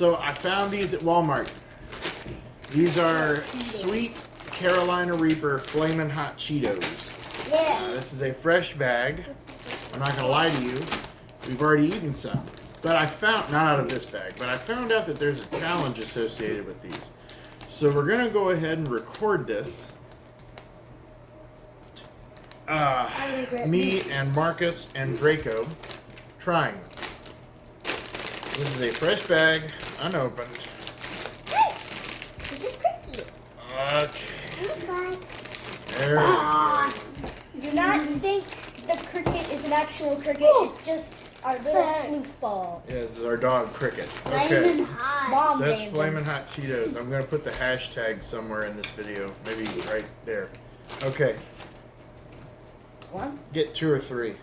So I found these at Walmart. These are sweet Carolina Reaper Flamin' Hot Cheetos. Yeah. This is a fresh bag. I'm not gonna lie to you. We've already eaten some. But I found, not out of this bag, but I found out that there's a challenge associated with these. So we're gonna go ahead and record this. Me and Marcus and Draco trying them. This is a fresh bag, unopened. Hey, this is cookie. Okay. There we go. Do not think the cricket is an actual cricket. It's just our little floof ball. Yeah, this is our dog Cricket. Flamin' Okay. hot. Mom So that's named Flamin' him. Hot Cheetos. I'm going to put the hashtag somewhere in this video. Maybe right there. Okay. One. Get 2 or 3.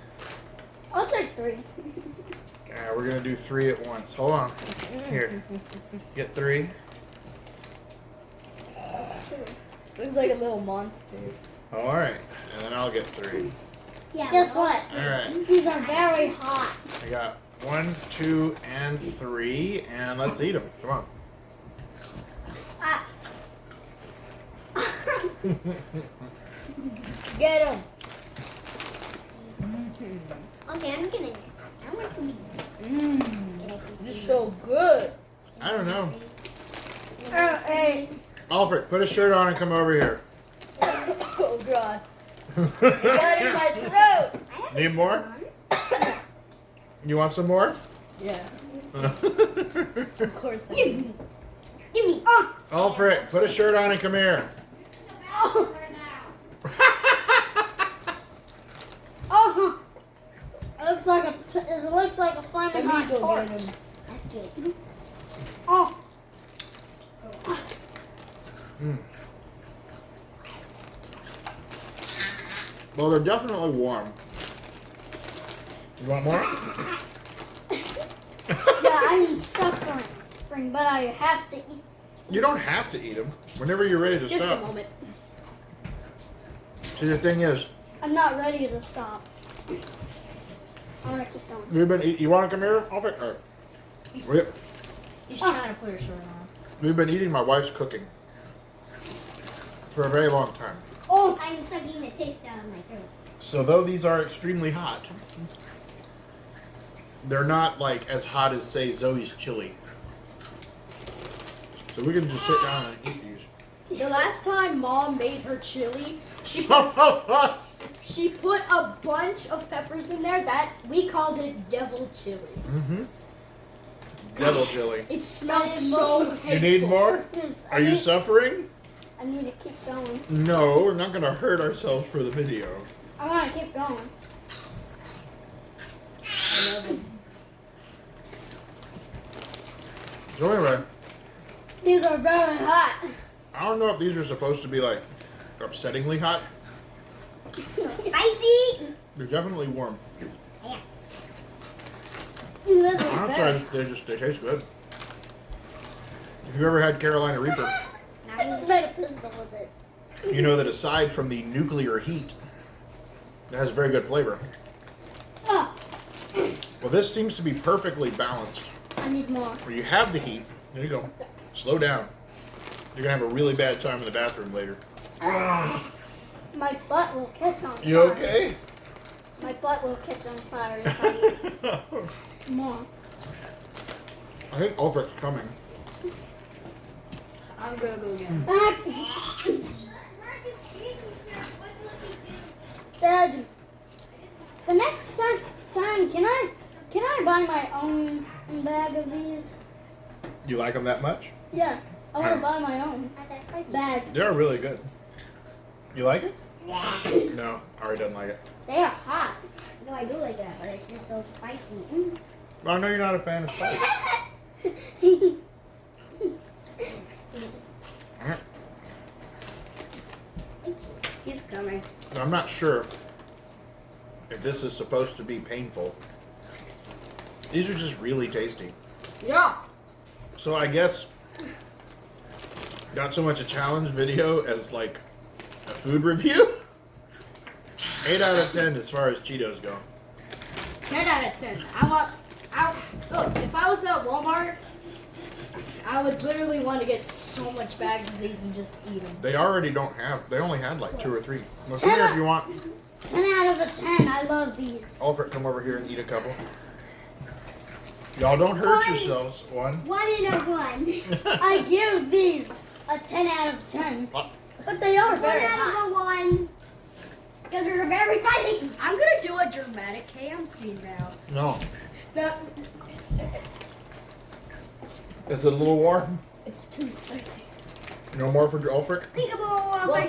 I'll take 3. We're going to do 3 at once. Hold on. Here. Get 3. That's 2. Looks like a little monster. All right. And then I'll get 3. Yeah. Guess what? All right. These are very hot. I got 1, 2, and 3. And let's eat them. Come on. Ah. Get him. Okay, I'm gonna. I want to be. This is so good. I don't know. Hey. Alfred, put a shirt on and come over here. Oh God. Got in my throat. Need more? You want some more? Yeah. Of course. Give me. Give me. Oh. Alfred, put a shirt on and come here. Oh. Oh. It looks like a flaming Let me hot go torch. get him. Oh. Well, they're definitely warm. You want more? Yeah, I'm suffering, but I have to eat. You don't have to eat them. Whenever you're ready to Just a stop. moment. See, the thing is, I'm not ready to stop. I want to keep going. you want to come here, Alfred? All right. He's trying to put her shirt on. We've been eating my wife's cooking for a very long time. Oh, I'm sucking the taste out of my throat. So though these are extremely hot, they're not like as hot as, say, Zoe's chili. So we can just sit down and eat these. The last time Mom made her chili, she put a bunch of peppers in there that we called it devil chili. Mm-hmm. Devil chili. It smelled so hateful. You need more? Yes, Are you suffering? I need to keep going. No, we're not going to hurt ourselves for the video. I want to keep going. I love them. So anyway, These are very hot. I don't know if these are supposed to be like upsettingly hot. Spicy. They're definitely warm. This is I'm very. sorry, they taste good. If you ever had Carolina Reaper, I just made a pistol with it. you know that aside from the nuclear heat, it has very good flavor. Oh, Well, this seems to be perfectly balanced. I need more. Where you have the heat, there you go. Slow down. You're gonna have a really bad time in the bathroom later. My butt will catch on fire. You okay? My butt will catch on fire if I eat more. I think Alfred's coming. I'm gonna go get him. Dad, the next time, can I buy my own bag of these? You like them that much? Yeah, I want to buy my own bag. They're really good. You like it? No, Ari doesn't like it. They are hot. No, I do like that, but it's just so spicy. Well, I know you're not a fan of spice. He's coming. I'm not sure if this is supposed to be painful. These are just really tasty. Yeah. So I guess not so much a challenge video as like a food review. 8 out of 10 as far as Cheetos go. 10 out of 10. Look, if I was at Walmart, I would literally want to get so much bags of these and just eat them. They already don't have. They only had like 2 or 3. Look Ten here out- if you want. 10 out of a 10. I love these. Alfred, come over here and eat a couple. Y'all don't hurt One. yourselves. 1. 1 and a 1. I give these a 10 out of 10. But they are 1 very out hot. of a 1. Because they're very spicy. I'm gonna do a dramatic KMC now. No. No, Is it a little warm? it's too spicy. No more for Alfred? Peekaboo. Well, Well, he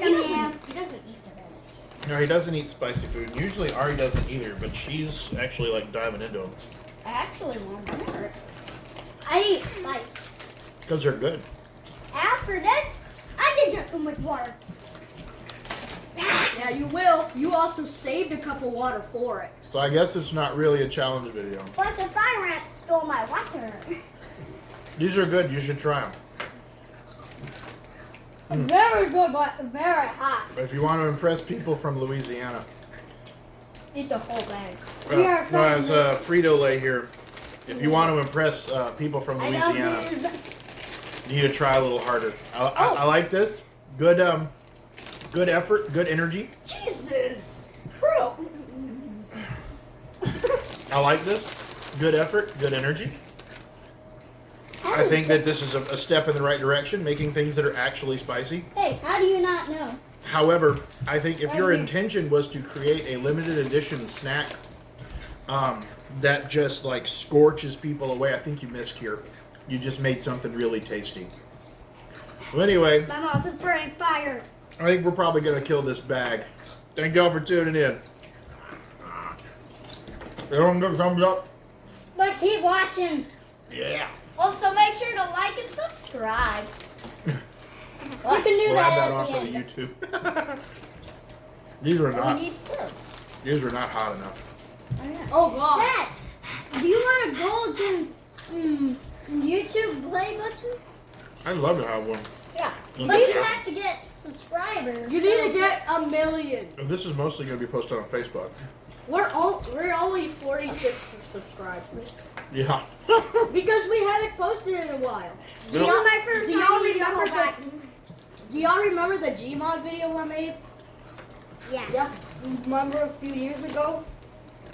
doesn't eat the best. No, he doesn't eat spicy food. Usually Ari doesn't either, but she's actually like diving into them. I actually want more. I eat spice. Because they're good. After this, I did get so much water. Yeah, you will. You also saved a cup of water for it. So I guess it's not really a challenge video. But the fire ant stole my water. These are good. You should try them. Very good, but very hot. But if you want to impress people from Louisiana. Eat the whole bag. We are No, from as Frito-Lay here. If you want to impress people from I love Louisiana, these. you need to try a little harder. I like this. Good good effort, good energy. Jesus! Bro! I like this. Good effort, good energy. I think that this is a step in the right direction, making things that are actually spicy. Hey, how do you not know? However, I think if your Right here. intention was to create a limited edition snack that just like scorches people away, I think you missed here. You just made something really tasty. Well, anyway, My mouth is burning fire. I think we're probably going to kill this bag. Thank y'all for tuning in. Everyone give a thumbs up. But keep watching. Yeah. Also, make sure to like and subscribe. You can do We'll add that that on at for the the end. YouTube. These were We not. need subs. These were not hot enough. Oh, God. Dad, do you want a golden YouTube play button? I'd love to have one. Yeah. But you have to get subscribers. You need to get 1 million. This is mostly going to be posted on Facebook. We're only 46 subscribers. Yeah. Because we haven't posted in a while. No. My first Do time y'all eating a remember whole bag. Do y'all remember the Gmod video I made? Yeah. Yeah. Remember a few years ago?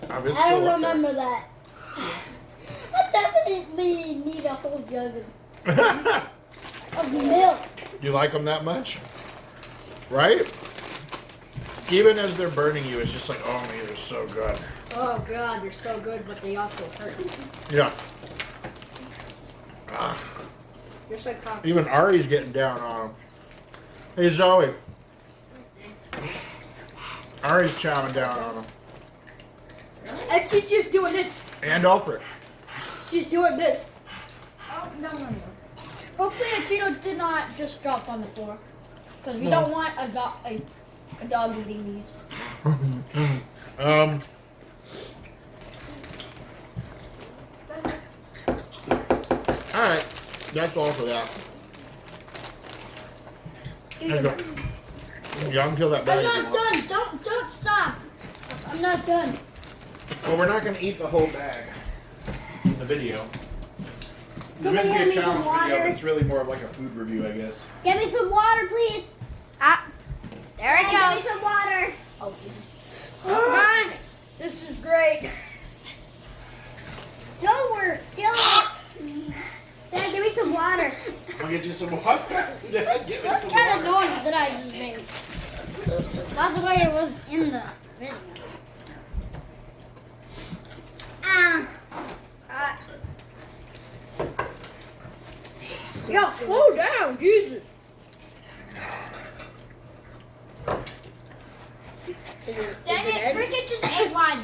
I've been I still don't up remember that. I definitely need a whole jug there. of milk. You like them that much? Right? Even as they're burning you, it's just like, oh, man, they're so good. Oh God, they're so good, but they also hurt. Yeah. Ah, Just like coffee. even Ari's getting down on them. Hey, Zoe. Ari's chowing down on them. And she's just doing this. And Alfred. She's doing this. Oh, no. Hopefully a Cheeto did not just drop on the floor. Because we don't want a dog eating these. Alright. That's all for that. There you go. Y'all can kill that I'm bag. not if you want. done. Don't stop. I'm not done. Well, we're not going to eat the whole bag in the video. It's meant Somebody to hand be me a some challenge video, water. but it's really more of like a food review, I guess. Get me some water, please. There it Get me goes. some water. Oh, Jesus. This is great. No, we're still. Dad, give me some water. I'll get you some water. Dad, get me What some kind of water. noise did I just make? By the way, it was in the video. Ah. Yo, slow down, Jesus. Dang it, Cricket just ate one.